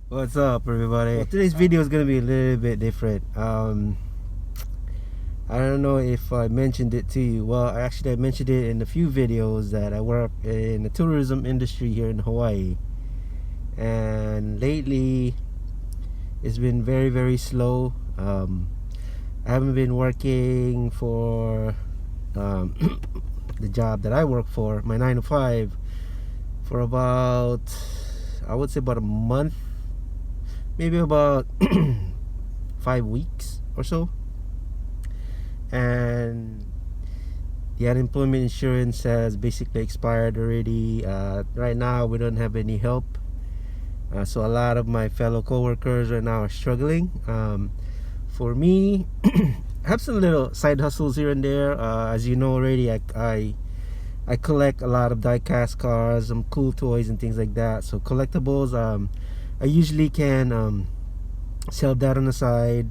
What's up, everybody? Well, today's video is gonna be a little bit different. I don't know if I mentioned it to you. Well, I mentioned it in a few videos that I work in the tourism industry here in Hawaii, and lately it's been very, very slow. I haven't been working for the job that I work for, my 9 to 5, for about, I would say, about a month, maybe about 5 weeks or so. And the unemployment insurance has basically expired already. Right now we don't have any help, so a lot of my fellow co-workers right now are struggling. For me, I have some little side hustles here and there. As you know already, I collect a lot of die-cast cars, some cool toys and things like that. So collectibles, I usually can sell that on the side,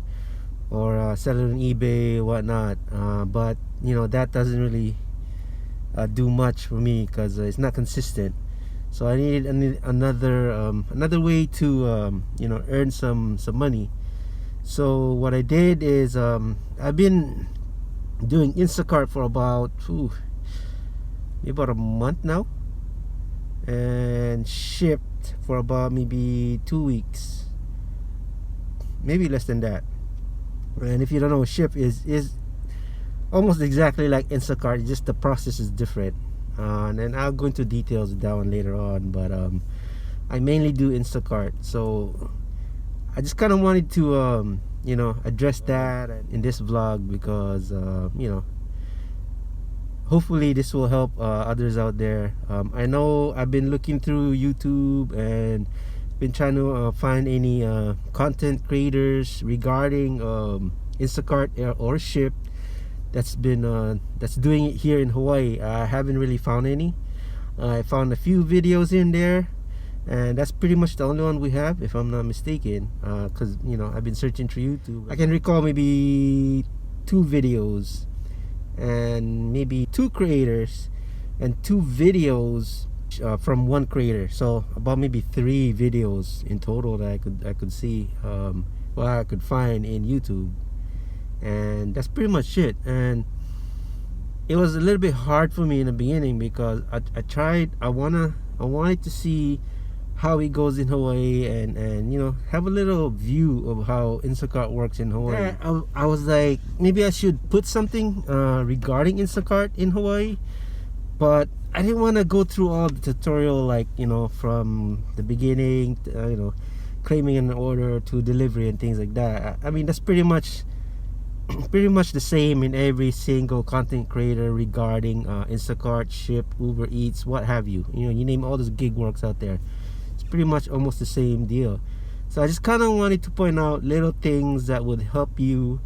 or sell it on eBay or whatnot, but you know, that doesn't really do much for me because it's not consistent. So I needed another way to you know, earn some money. So what I did is I've been doing Instacart for about maybe about a month now, and Shipt for about maybe 2 weeks, maybe less than that. And if you don't know, Shipt is almost exactly like Instacart, just the process is different. And I'll go into details of that one later on. But I mainly do Instacart, so I just kind of wanted to you know, address that in this vlog because you know, hopefully this will help others out there. I know I've been looking through YouTube and been trying to find any content creators regarding Instacart or Shipt that's doing it here in Hawaii. I haven't really found any. I found a few videos in there, and that's pretty much the only one we have, if I'm not mistaken, because you know, I've been searching through YouTube. I can recall maybe 2 videos and maybe 2 creators and 2 videos from 1 creator, so about maybe 3 videos in total that I could see, well, I could find in YouTube, and that's pretty much it. And it was a little bit hard for me in the beginning because I wanted to see how it goes in Hawaii, and you know, have a little view of how Instacart works in Hawaii. Yeah, I was like, maybe I should put something regarding Instacart in Hawaii, but I didn't want to go through all the tutorial, like, you know, from the beginning, you know, claiming an order to delivery and things like that. I mean, that's pretty much the same in every single content creator regarding Instacart, Shipt, Uber Eats, what have you. You know, you name all those gig works out there, it's pretty much almost the same deal. So I just kind of wanted to point out little things that would help you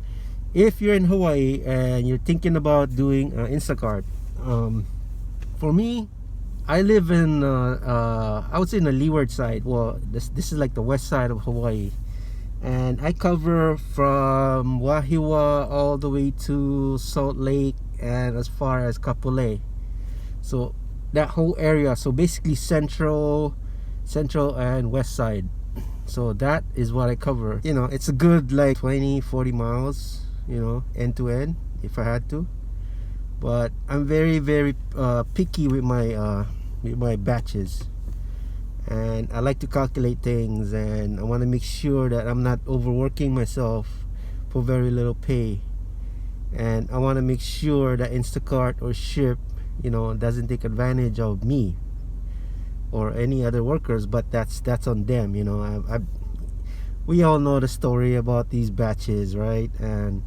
if you're in Hawaii and you're thinking about doing Instacart. For me, I live in I would say in the leeward side. Well, this is like the west side of Hawaii, and I cover from Wahiawa all the way to Salt Lake and as far as Kapolei. So that whole area, so basically central and west side. So that is what I cover. You know, it's a good like 20-40 miles, you know, end to end if I had to. But I'm very, very picky with my batches, and I like to calculate things, and I want to make sure that I'm not overworking myself for very little pay, and I want to make sure that Instacart or Shipt, you know, doesn't take advantage of me or any other workers. But that's on them, you know. We all know the story about these batches, right? And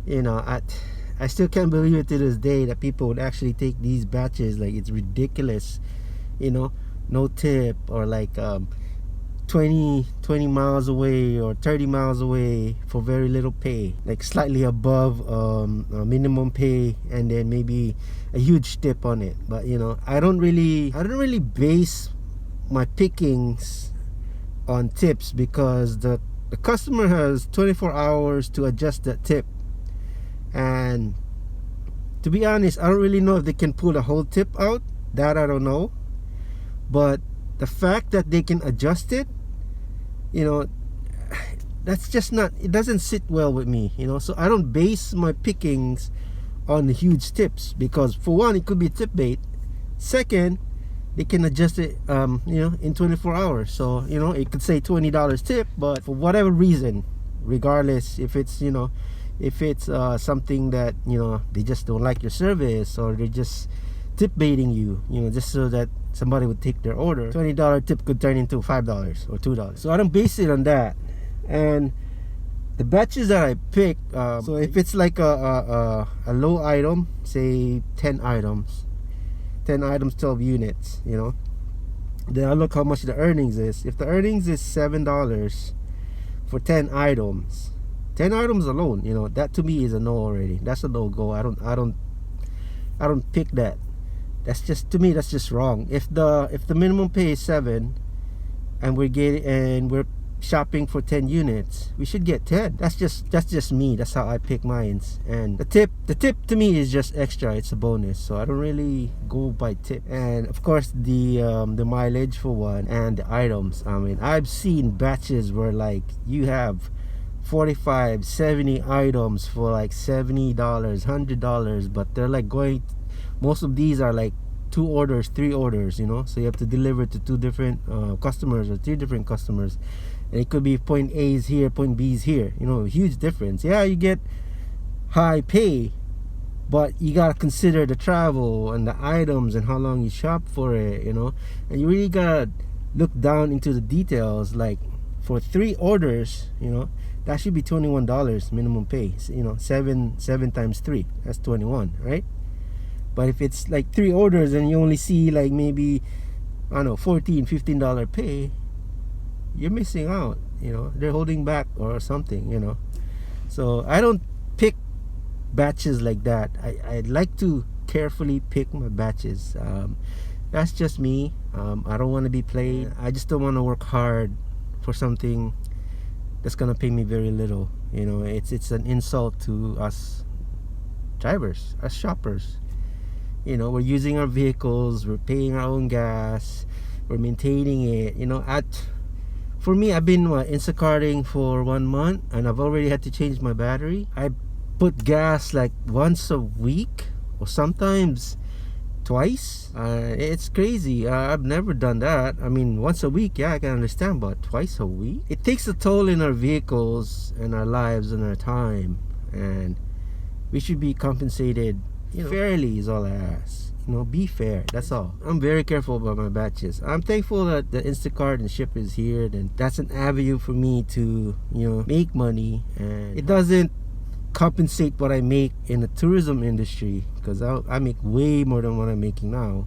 you know, I still can't believe it to this day that people would actually take these batches. Like, it's ridiculous, you know, no tip, or like 20 miles away or 30 miles away for very little pay, like slightly above minimum pay, and then maybe a huge tip on it. But you know, I don't really base my pickings on tips, because the customer has 24 hours to adjust that tip. And to be honest, I don't really know if they can pull the whole tip out. That I don't know. But the fact that they can adjust it you know, that's just not, it doesn't sit well with me, you know. So I don't base my pickings on the huge tips, because for one, it could be tip bait. Second, they can adjust it you know, in 24 hours. So, you know, it could say $20 tip, but for whatever reason, regardless if it's, you know, if it's something that, you know, they just don't like your service, or they're just tip baiting you, you know, just so that somebody would take their order, $20 tip could turn into $5 or $2. So I don't base it on that. And the batches that I pick, so if it's like a low item, say 10 items, 12 units, you know, then I look how much the earnings is. If the earnings is $7 for 10 items, 10 items alone, you know, that to me is a no already. That's a no-go. I don't pick that. That's just, to me, that's just wrong. If the minimum pay is 7 and we're shopping for 10 units, we should get 10. That's just me. That's how I pick mines. And the tip to me is just extra. It's a bonus, so I don't really go by tip. And of course the mileage for one, and the items. I mean, I've seen batches where like you have 45, 70 items for like $70, $100, but they're like going, most of these are like 2 orders, 3 orders, you know, so you have to deliver to 2 different customers or 3 different customers. And it could be point A's here, point B's here, you know, huge difference. Yeah, you get high pay, but you gotta consider the travel and the items and how long you shop for it, you know. And you really gotta look down into the details. Like for 3 orders, you know, that should be $21 minimum pay. You know, 7 times 3, that's 21, right? But if it's like 3 orders and you only see like maybe, I don't know, $14, $15 pay, you're missing out, you know. They're holding back or something, you know. So I don't pick batches like that. I like to carefully pick my batches. That's just me. I don't want to be played. I just don't want to work hard for something that's gonna pay me very little, you know. It's an insult to us drivers, us shoppers. You know, we're using our vehicles, we're paying our own gas, we're maintaining it, you know. For me, I've been Instacarting for 1 month, and I've already had to change my battery. I put gas like once a week, or sometimes twice. It's crazy. I've never done that. I mean, once a week, yeah, I can understand, but twice a week? It takes a toll in our vehicles and our lives and our time, and we should be compensated, you know, fairly is all I ask. You know, be fair, that's all. I'm very careful about my batches. I'm thankful that the Instacart and Shipt is here, and that's an avenue for me to, you know, make money. And it doesn't compensate what I make in the tourism industry, because I make way more than what I'm making now,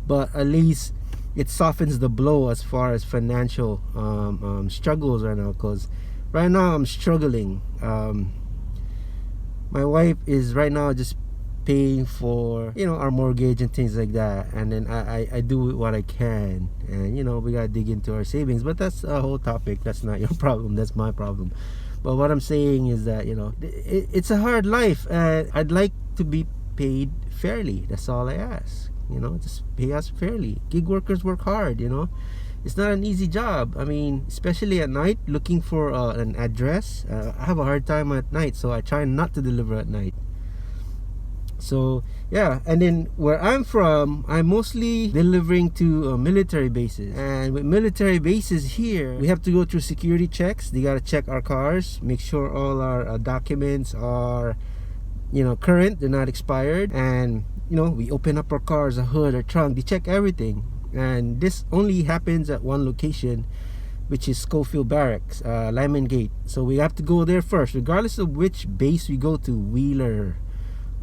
but at least it softens the blow as far as financial struggles right now, because right now I'm struggling. My wife is right now just paying for, you know, our mortgage and things like that, and then I do what I can, and you know, we gotta dig into our savings, but that's a whole topic. That's not your problem, that's my problem. But what I'm saying is that, you know, it's a hard life, and I'd like to be paid fairly. That's all I ask, you know. Just pay us fairly. Gig workers work hard, you know. It's not an easy job. I mean, especially at night, looking for an address. I have a hard time at night, so I try not to deliver at night. So yeah, and then where I'm from, I'm mostly delivering to military bases, and with military bases here, we have to go through security checks. They got to check our cars, make sure all our documents are, you know, current, they're not expired. And you know, we open up our cars, a hood, our trunk, they check everything. And this only happens at one location, which is Schofield Barracks, Lyman Gate. So we have to go there first, regardless of which base we go to, Wheeler,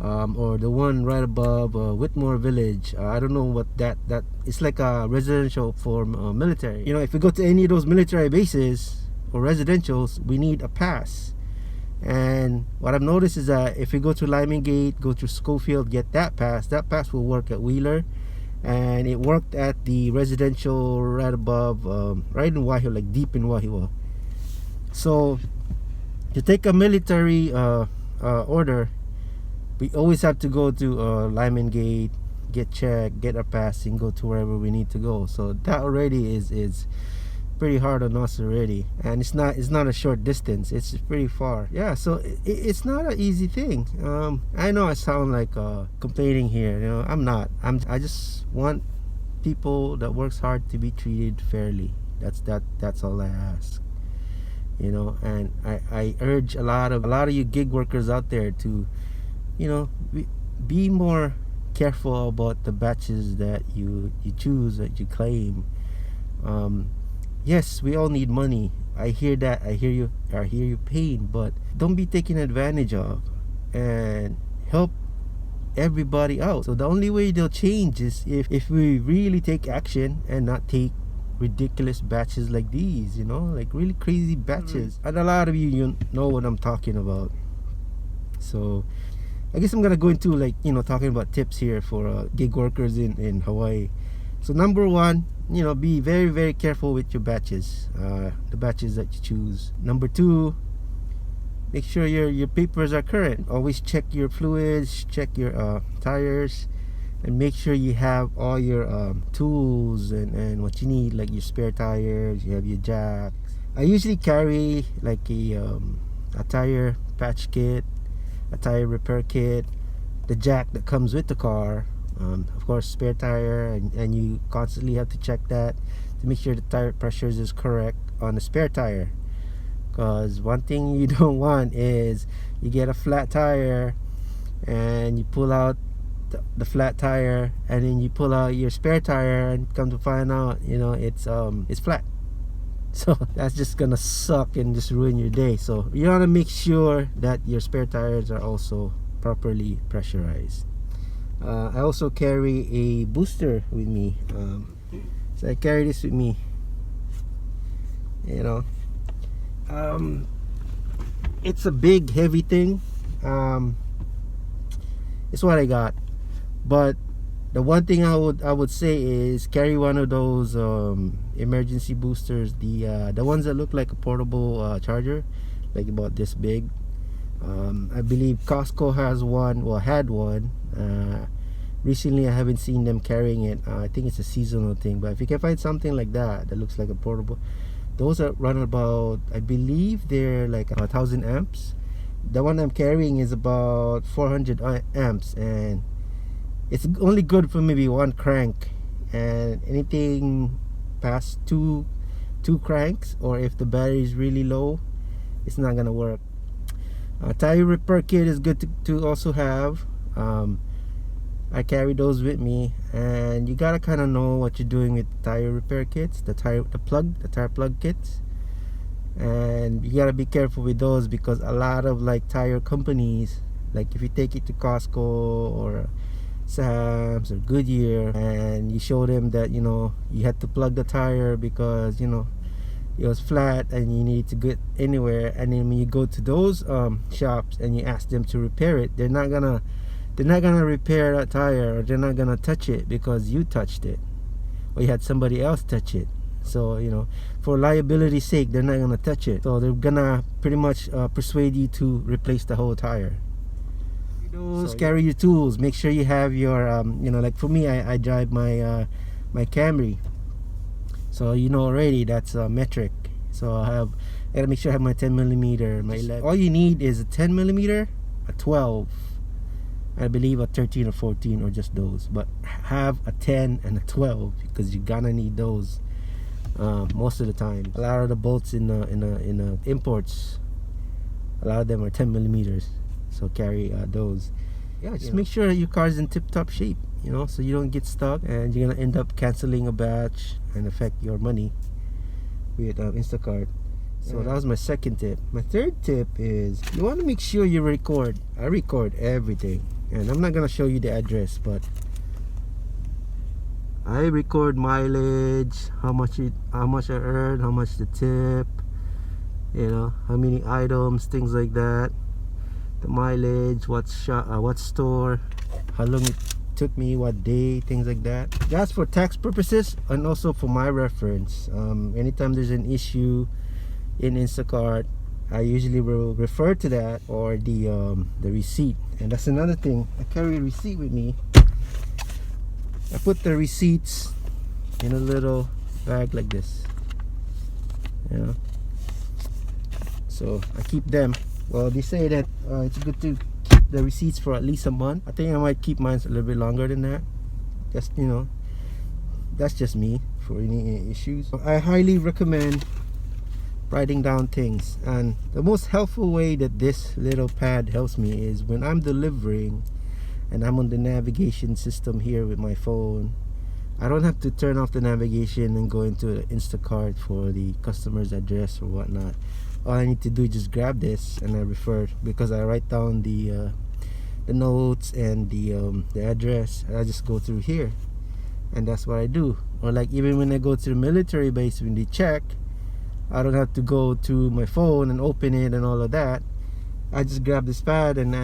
or the one right above Whitmore Village. I don't know what that it's like a residential for military. You know, if we go to any of those military bases or residentials, we need a pass. And what I've noticed is that if we go to Lyman Gate, go to Schofield, get that pass will work at Wheeler. And it worked at the residential right above, right in Wahio, like deep in Wahio. So to take a military order, we always have to go to Lyman Gate, get checked, get our pass, and go to wherever we need to go. So that already is pretty hard on us already, and it's not a short distance, it's pretty far. Yeah, so it's not an easy thing. I know I sound like complaining here, you know. I'm not. I just want people that works hard to be treated fairly. That's all I ask, you know. And I urge a lot of you gig workers out there to, you know, be more careful about the batches that you choose, that you claim. Yes, we all need money. I hear that. I hear your pain, but don't be taken advantage of, and help everybody out. So the only way they'll change is if we really take action and not take ridiculous batches like these, you know, like really crazy batches. And a lot of you know what I'm talking about. So I guess I'm gonna go into, like, you know, talking about tips here for gig workers in Hawaii. So number one, you know, be very, very careful with your batches, the batches that you choose. Number two, make sure your papers are current. Always check your fluids, check your tires, and make sure you have all your tools and what you need, like your spare tires, you have your jacks. I usually carry like a tire patch kit, a tire repair kit, the jack that comes with the car, of course spare tire, and you constantly have to check that to make sure the tire pressures is correct on the spare tire. Because one thing you don't want is you get a flat tire and you pull out the flat tire, and then you pull out your spare tire and come to find out, you know, it's flat. So that's just gonna suck and just ruin your day. So you want to make sure that your spare tires are also properly pressurized. I also carry a booster with me, so I carry this with me, you know. It's a big heavy thing. It's what I got, but the one thing I would say is carry one of those emergency boosters, the ones that look like a portable charger, like about this big. I believe Costco has one, well, had one. Recently I haven't seen them carrying it. I think it's a seasonal thing, but if you can find something like that looks like a portable, those are run about, I believe they're like 1,000 amps. The one I'm carrying is about 400 amps, and it's only good for maybe one crank, and anything past two cranks, or if the battery is really low, it's not gonna work. Tire repair kit is good to also have. I carry those with me, and you gotta kind of know what you're doing with tire repair kits, the tire plug kits, and you gotta be careful with those, because a lot of like tire companies, like if you take it to Costco or Sam's or Goodyear and you show them that, you know, you had to plug the tire because, you know, it was flat and you need to get anywhere, and then when you go to those shops and you ask them to repair it, they're not gonna repair that tire, or they're not gonna touch it because you touched it or you had somebody else touch it. So, you know, for liability's sake, they're not gonna touch it, so they're gonna pretty much persuade you to replace the whole tire. So carry your tools. Make sure you have your you know, like for me, I drive my my Camry, so you know already that's metric. So I gotta make sure I have my 10mm, my 11. All you need is a 10mm, a 12, I believe a 13 or 14, or just those, but have a 10 and a 12 because you're gonna need those most of the time. A lot of the bolts in the imports, a lot of them are 10mm, so carry those. Yeah, just make sure your car's in tip-top shape, you know, so you don't get stuck and you're gonna end up canceling a batch and affect your money with Instacart. So that was my second tip. My third tip is you want to make sure you record. I record everything, and I'm not gonna show you the address, but I record mileage, how much I earned, how much the tip, you know, how many items, things like that, the mileage, what store, how long it took me, what day, things like that. That's for tax purposes and also for my reference. Anytime there's an issue in Instacart, I usually will refer to that or the receipt. And that's another thing, I carry a receipt with me. I put the receipts in a little bag like this. you know. So I keep them. Well, they say that it's good to keep the receipts for at least a month. I think I might keep mine a little bit longer than that. Just, you know, that's just me for any issues. I highly recommend writing down things, and the most helpful way that this little pad helps me is when I'm delivering and I'm on the navigation system here with my phone. I don't have to turn off the navigation and go into the Instacart for the customer's address or whatnot. All I need to do is just grab this and I refer, because I write down the notes and the address. I just go through here, and that's what I do. Or like even when I go to the military base, when they check, I don't have to go to my phone and open it and all of that. I just grab this pad and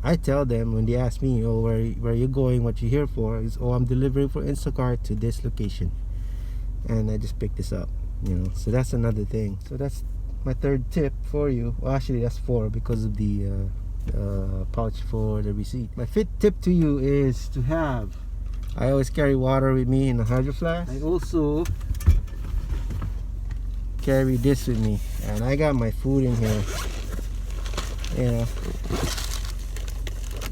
I tell them when they ask me, oh, where are you going, what you here for? Is, oh, I'm delivering for Instacart to this location, and I just pick this up, you know. So that's another thing. So that's my third tip for you. Well, actually that's 4 because of the pouch for the receipt. My 5th tip to you is to have, I always carry water with me in a Hydro Flask. I also carry this with me, and I got my food in here, you know,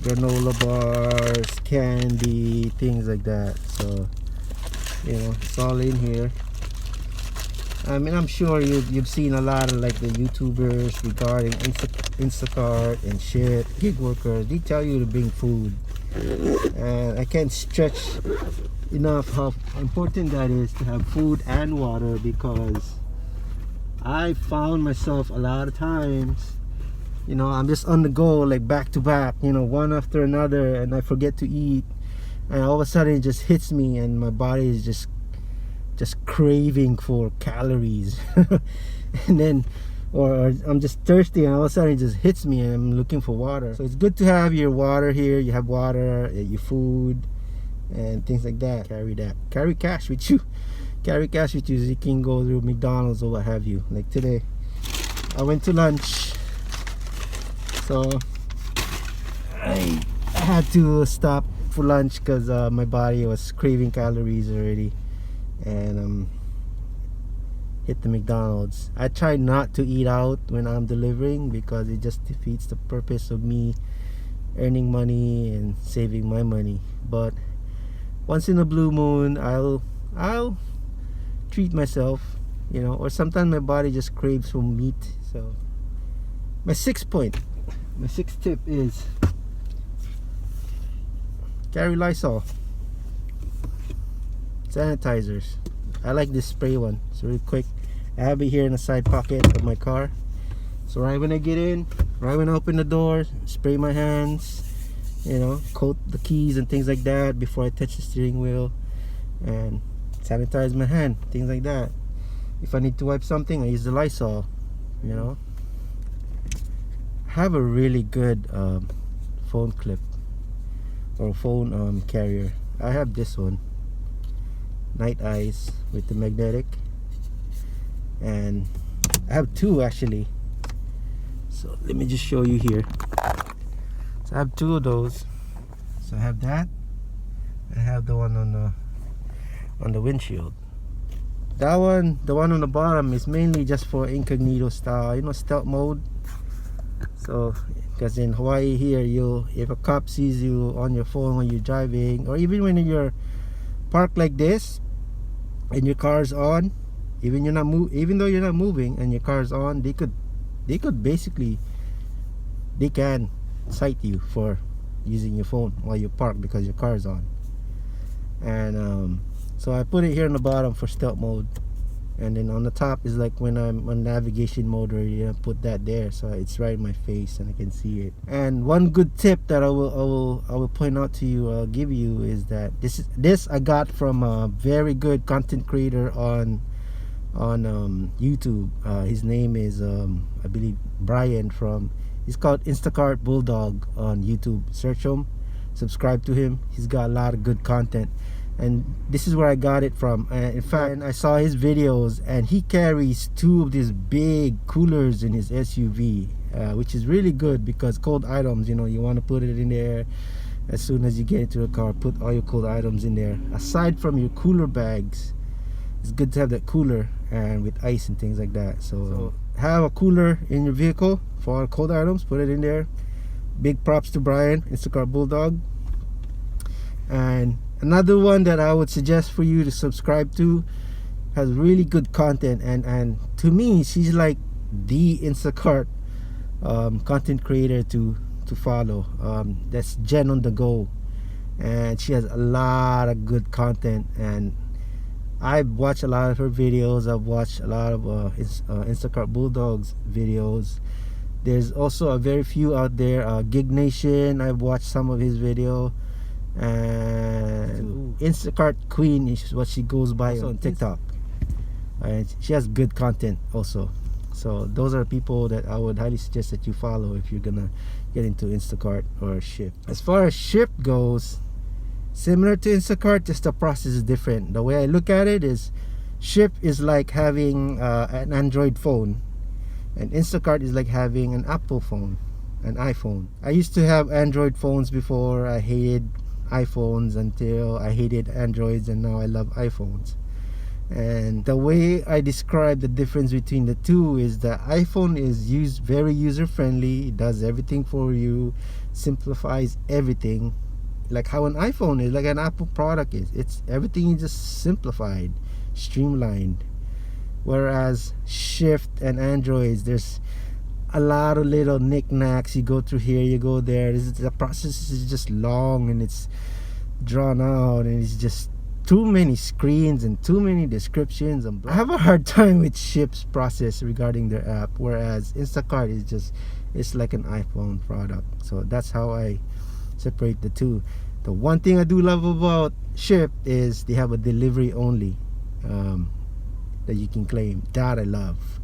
granola bars, candy, things like that. So, you know, it's all in here. I mean, I'm sure you've seen a lot of like the YouTubers regarding Instacart and Shipt, gig workers. They tell you to bring food, and I can't stretch enough how important that is to have food and water, because I found myself a lot of times, you know, I'm just on the go, like back to back, you know, one after another, and I forget to eat, and all of a sudden it just hits me, and my body is just craving for calories. And then, or I'm just thirsty, and all of a sudden it just hits me, and I'm looking for water. So it's good to have your water here. You have water, your food, and things like that. Carry that. Carry cash with you. Carry cash with you so you can go through McDonald's or what have you. Like today, I went to lunch, so I had to stop for lunch because my body was craving calories already, and hit the McDonald's. I try not to eat out when I'm delivering, because it just defeats the purpose of me earning money and saving my money. But once in a blue moon, I'll treat myself, you know, or sometimes my body just craves for meat. So my 6th tip is carry Lysol, sanitizers. I like this spray one. It's really quick. I have it here in the side pocket of my car, so right when I get in, right when I open the door, spray my hands, you know, coat the keys and things like that before I touch the steering wheel, and sanitize my hand, things like that. If I need to wipe something, I use the Lysol, you know. Have a really good phone clip or phone carrier. I have this one, Night Eyes, with the magnetic, and I have 2 actually. So let me just show you here. So I have 2 of those. So I have that. I have the one on the windshield. That one, the one on the bottom, is mainly just for incognito style, you know, stealth mode. So because in Hawaii here, if a cop sees you on your phone when you're driving, or even when you're parked like this and your car's on, even though you're not moving and your car's on, they can cite you for using your phone while you're parked because your car's on. And so I put it here on the bottom for stealth mode, and then on the top is like when I'm on navigation mode, or you know, put that there so it's right in my face and I can see it. And one good tip that I will point out to you, I'll give you, is that this I got from a very good content creator on YouTube. His name is I believe Brian he's called Instacart Bulldog on YouTube. Search him, subscribe to him. He's got a lot of good content, and this is where I got it from. In fact, I saw his videos, and he carries 2 of these big coolers in his SUV, which is really good, because cold items, you know, you want to put it in there as soon as you get into the car. Put all your cold items in there. Aside from your cooler bags, it's good to have that cooler and with ice and things like that. So have a cooler in your vehicle for cold items, put it in there. Big props to Brian, Instacart Bulldog. And another one that I would suggest for you to subscribe to, has really good content, and to me she's like the Instacart content creator to follow. That's Jen on the Go, and she has a lot of good content, and I've watched a lot of her videos. I've watched a lot of Instacart Bulldog's videos. There's also a very few out there. Gig Nation, I've watched some of his video, and Instacart Queen is what she goes by on TikTok, and she has good content also. So those are people that I would highly suggest that you follow if you're gonna get into Instacart or Shipt. As far as Shipt goes, similar to Instacart, just the process is different. The way I look at it is, Shipt is like having an Android phone, and Instacart is like having an Apple phone, an iPhone. I used to have Android phones before. I hated iPhones until I hated Androids, and now I love iPhones. And the way I describe the difference between the two is that iPhone is very user friendly. It does everything for you, simplifies everything, like how an iPhone is, like an Apple product is. It's everything is just simplified, streamlined. Whereas Shipt and Androids, there's a lot of little knickknacks. You go through here, you go there. The process is just long, and it's drawn out, and it's just too many screens and too many descriptions. And I have a hard time with Shipt's process regarding their app, whereas Instacart is just, it's like an iPhone product. So that's how I separate the two. The one thing I do love about Shipt is they have a delivery only that you can claim. That I love.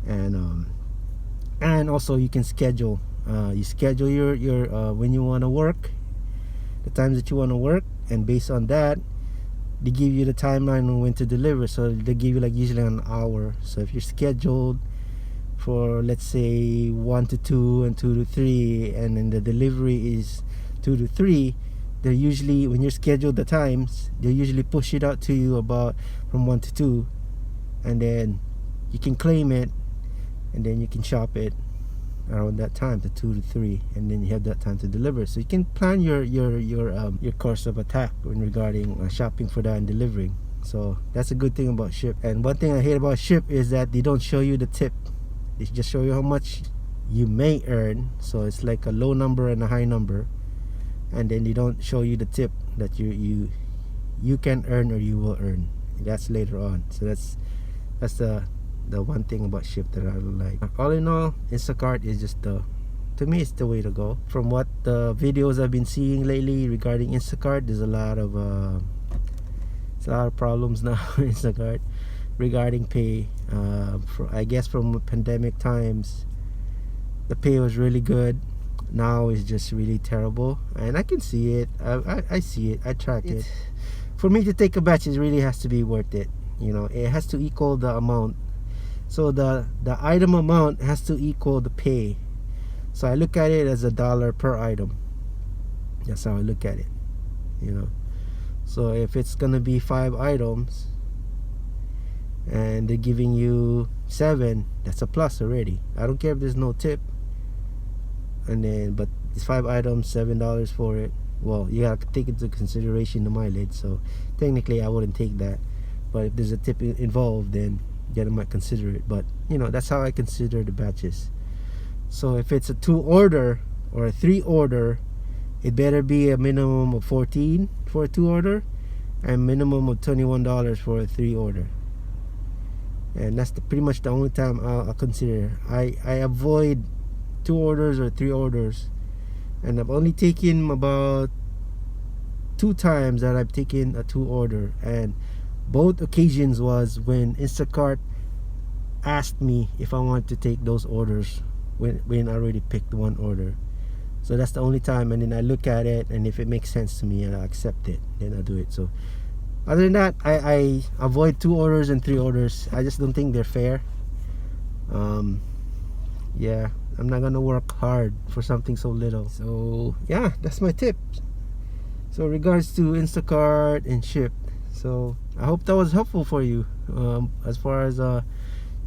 And also you can schedule. You schedule your when you want to work, the times that you want to work, and based on that, they give you the timeline on when to deliver. So they give you like usually an hour. So if you're scheduled for, let's say, 1 to 2 and 2 to 3, and then the delivery is 2 to 3, they're usually, when you're scheduled the times, they usually push it out to you about from 1 to 2, and then you can claim it, and then you can shop it around that time, to 2 to 3, and then you have that time to deliver. So you can plan your course of attack when regarding shopping for that and delivering. So that's a good thing about Shipt. And one thing I hate about Shipt is that they don't show you the tip. They just show you how much you may earn. So it's like a low number and a high number, and then they don't show you the tip that you can earn or you will earn. That's later on. So that's the one thing about Shipt that I don't like. All in all, Instacart is just to me, it's the way to go. From what the videos I've been seeing lately regarding Instacart, there's a lot of problems now in Instacart regarding pay. I guess from pandemic times, the pay was really good. Now it's just really terrible, and I can see it. I see it. I track it. For me to take a batch, it really has to be worth it. You know, it has to equal the amount. So the item amount has to equal the pay. So I look at it as $1 per item. That's how I look at it, you know. So if it's gonna be 5 items and they're giving you 7, that's a plus already. I don't care if there's no tip. And then, but it's 5 items, $7 for it. Well, you gotta take into consideration the mileage. So technically I wouldn't take that. But if there's a tip involved, then I might consider it. But you know, that's how I consider the batches. So if it's a 2 order or a 3 order, it better be a minimum of 14 for a 2 order, and minimum of $21 for a 3 order. And that's pretty much the only time I'll consider. I avoid 2 orders or 3 orders, and I've only taken about 2 times that I've taken a 2 order, and both occasions was when Instacart asked me if I wanted to take those orders when I already picked 1 order. So that's the only time, and then I look at it, and if it makes sense to me and I accept it, then I do it. So other than that, I avoid 2 orders and 3 orders. I just don't think they're fair. Yeah, I'm not gonna work hard for something so little. So yeah, that's my tip. So regards to Instacart and Shipt. So I hope that was helpful for you, as far as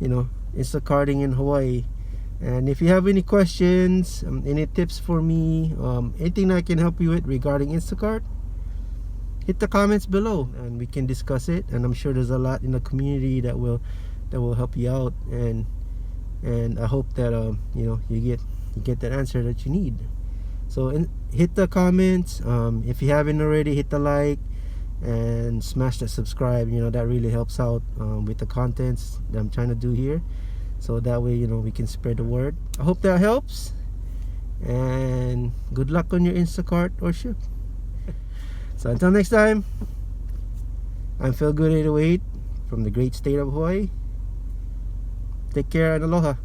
Instacarting in Hawaii. And if you have any questions, any tips for me, anything I can help you with regarding Instacart, hit the comments below and we can discuss it. And I'm sure there's a lot in the community that will help you out, and I hope that you get that answer that you need. So hit the comments. If you haven't already, hit the like and smash that subscribe. That really helps out with the contents that I'm trying to do here, so that way we can spread the word. I hope that helps, and good luck on your Instacart or Shipt. So until next time, I'm Phil Good 808 from the great state of Hawaii. Take care and aloha.